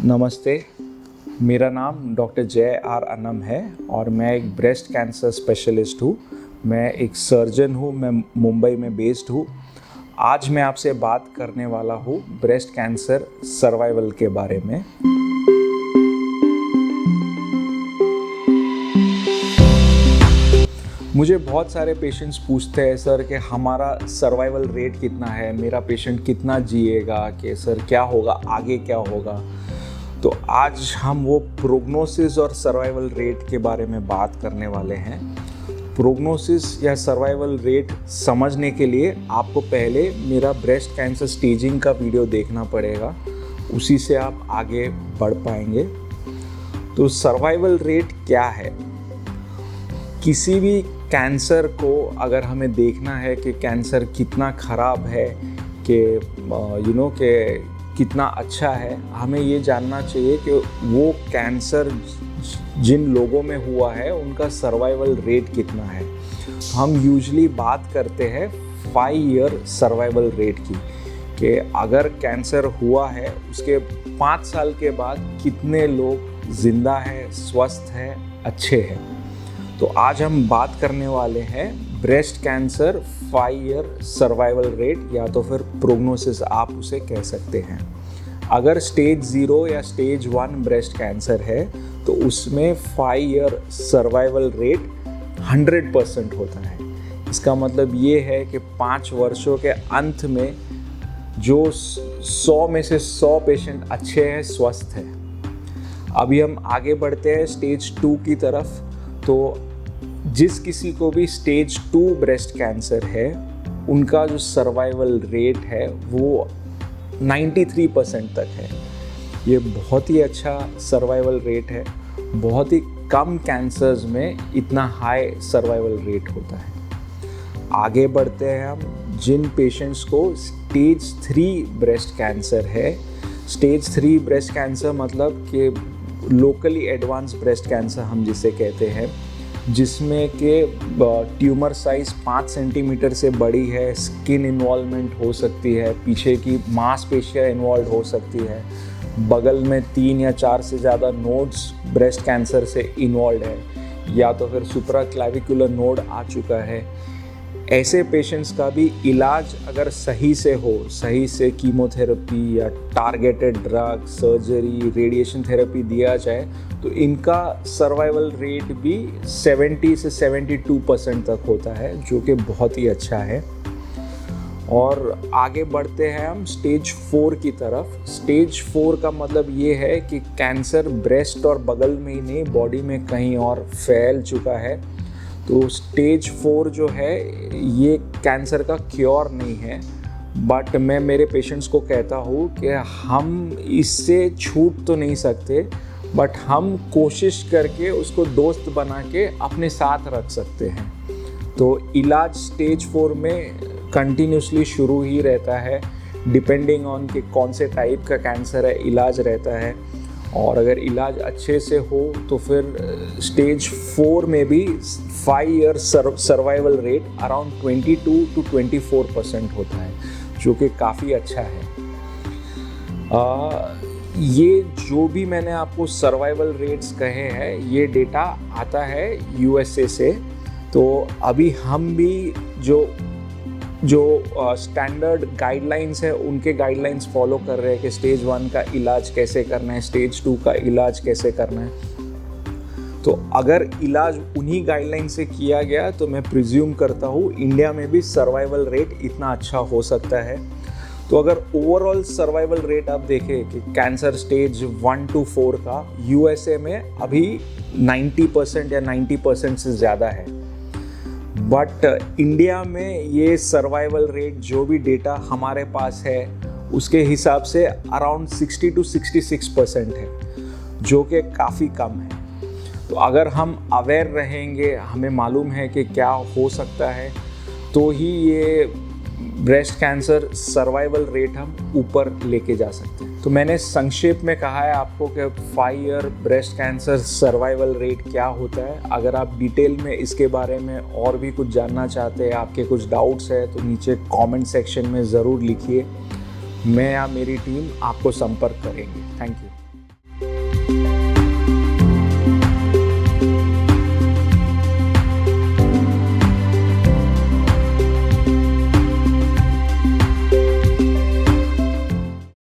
नमस्ते, मेरा नाम डॉक्टर जय आर अन्नम है और मैं एक ब्रेस्ट कैंसर स्पेशलिस्ट हूँ। मैं एक सर्जन हूँ, मैं मुंबई में बेस्ड हूँ। आज मैं आपसे बात करने वाला हूँ ब्रेस्ट कैंसर सर्वाइवल के बारे में। मुझे बहुत सारे पेशेंट्स पूछते हैं सर कि हमारा सर्वाइवल रेट कितना है, मेरा पेशेंट कितना जिएगा, कि सर क्या होगा, आगे क्या होगा। तो आज हम वो प्रोग्नोसिस और सर्वाइवल रेट के बारे में बात करने वाले हैं। प्रोग्नोसिस या सर्वाइवल रेट समझने के लिए आपको पहले मेरा ब्रेस्ट कैंसर स्टेजिंग का वीडियो देखना पड़ेगा, उसी से आप आगे बढ़ पाएंगे। तो सर्वाइवल रेट क्या है? किसी भी कैंसर को अगर हमें देखना है कि कैंसर कितना ख़राब है कि कितना अच्छा है, हमें ये जानना चाहिए कि वो कैंसर जिन लोगों में हुआ है उनका सर्वाइवल रेट कितना है। हम यूजुअली बात करते हैं 5 ईयर सर्वाइवल रेट की, कि अगर कैंसर हुआ है उसके 5 साल के बाद कितने लोग ज़िंदा हैं, स्वस्थ हैं, अच्छे हैं। तो आज हम बात करने वाले हैं breast cancer 5 year survival rate, या तो फिर प्रोग्नोसिस आप उसे कह सकते हैं। अगर स्टेज 0 या स्टेज 1 ब्रेस्ट कैंसर है तो उसमें 5 ईयर सर्वाइवल रेट 100% होता है। इसका मतलब ये है कि 5 वर्षों के अंत में जो 100 में से 100 पेशेंट अच्छे हैं, स्वस्थ हैं। अभी हम आगे बढ़ते हैं स्टेज 2 की तरफ। तो जिस किसी को भी स्टेज 2 ब्रेस्ट कैंसर है उनका जो सर्वाइवल रेट है वो 93% तक है। ये बहुत ही अच्छा सर्वाइवल रेट है। बहुत ही कम कैंसर्स में इतना हाई सर्वाइवल रेट होता है। आगे बढ़ते हैं हम। जिन पेशेंट्स को स्टेज 3 ब्रेस्ट कैंसर है, स्टेज 3 ब्रेस्ट कैंसर मतलब कि लोकली एडवांस ब्रेस्ट कैंसर हम जिसे कहते हैं, जिसमें के ट्यूमर साइज़ 5 सेंटीमीटर से बड़ी है, स्किन इन्वॉल्वमेंट हो सकती है, पीछे की मांसपेशियाँ इन्वॉल्व हो सकती है, बगल में 3 या 4 से ज़्यादा नोड्स ब्रेस्ट कैंसर से इन्वॉल्व है, या तो फिर सुप्रा क्लैविकुलर नोड आ चुका है। ऐसे पेशेंट्स का भी इलाज अगर सही से हो, सही से कीमोथेरेपी या targeted drug, surgery, radiation therapy दिया जाए तो इनका सर्वाइवल रेट भी 70 से 72% तक होता है, जो कि बहुत ही अच्छा है। और आगे बढ़ते हैं हम स्टेज 4 की तरफ। स्टेज 4 का मतलब ये है कि कैंसर ब्रेस्ट और बगल में ही नहीं, बॉडी में कहीं और फैल चुका है। तो स्टेज 4 जो है ये कैंसर का क्योर नहीं है, बट मैं मेरे पेशेंट्स को कहता हूँ कि हम इससे छूट तो नहीं सकते, बट हम कोशिश करके उसको दोस्त बना के अपने साथ रख सकते हैं। तो इलाज स्टेज 4 में कंटिन्यूसली शुरू ही रहता है, डिपेंडिंग ऑन कि कौन से टाइप का कैंसर है, इलाज रहता है। और अगर इलाज अच्छे से हो तो फिर स्टेज 4 में भी 5 year survival rate around 22 to 24% होता है, जो कि काफ़ी अच्छा है। ये जो भी मैंने आपको सर्वाइवल रेट्स कहे हैं, ये डेटा आता है USA से। तो अभी हम भी जो स्टैंडर्ड गाइडलाइंस है उनके गाइडलाइंस फॉलो कर रहे हैं कि स्टेज 1 का इलाज कैसे करना है, स्टेज 2 का इलाज कैसे करना है। तो अगर इलाज उन्हीं गाइडलाइन से किया गया तो मैं प्रिज्यूम करता हूँ इंडिया में भी सर्वाइवल रेट इतना अच्छा हो सकता है। तो अगर ओवरऑल सर्वाइवल रेट आप देखें कि कैंसर स्टेज 1 to 4 का USA में अभी 90% या 90% से ज़्यादा है, बट इंडिया में ये सर्वाइवल रेट जो भी डेटा हमारे पास है उसके हिसाब से अराउंड 60 to 66% है, जो कि काफ़ी कम है। तो अगर हम अवेयर रहेंगे, हमें मालूम है कि क्या हो सकता है, तो ही ये ब्रेस्ट कैंसर सर्वाइवल रेट हम ऊपर लेके जा सकते हैं। तो मैंने संक्षेप में कहा है आपको कि 5 year breast cancer survival rate क्या होता है। अगर आप डिटेल में इसके बारे में और भी कुछ जानना चाहते हैं, आपके कुछ डाउट्स है, तो नीचे कमेंट सेक्शन में ज़रूर लिखिए। मैं या मेरी टीम आपको संपर्क करेंगे। Thank you.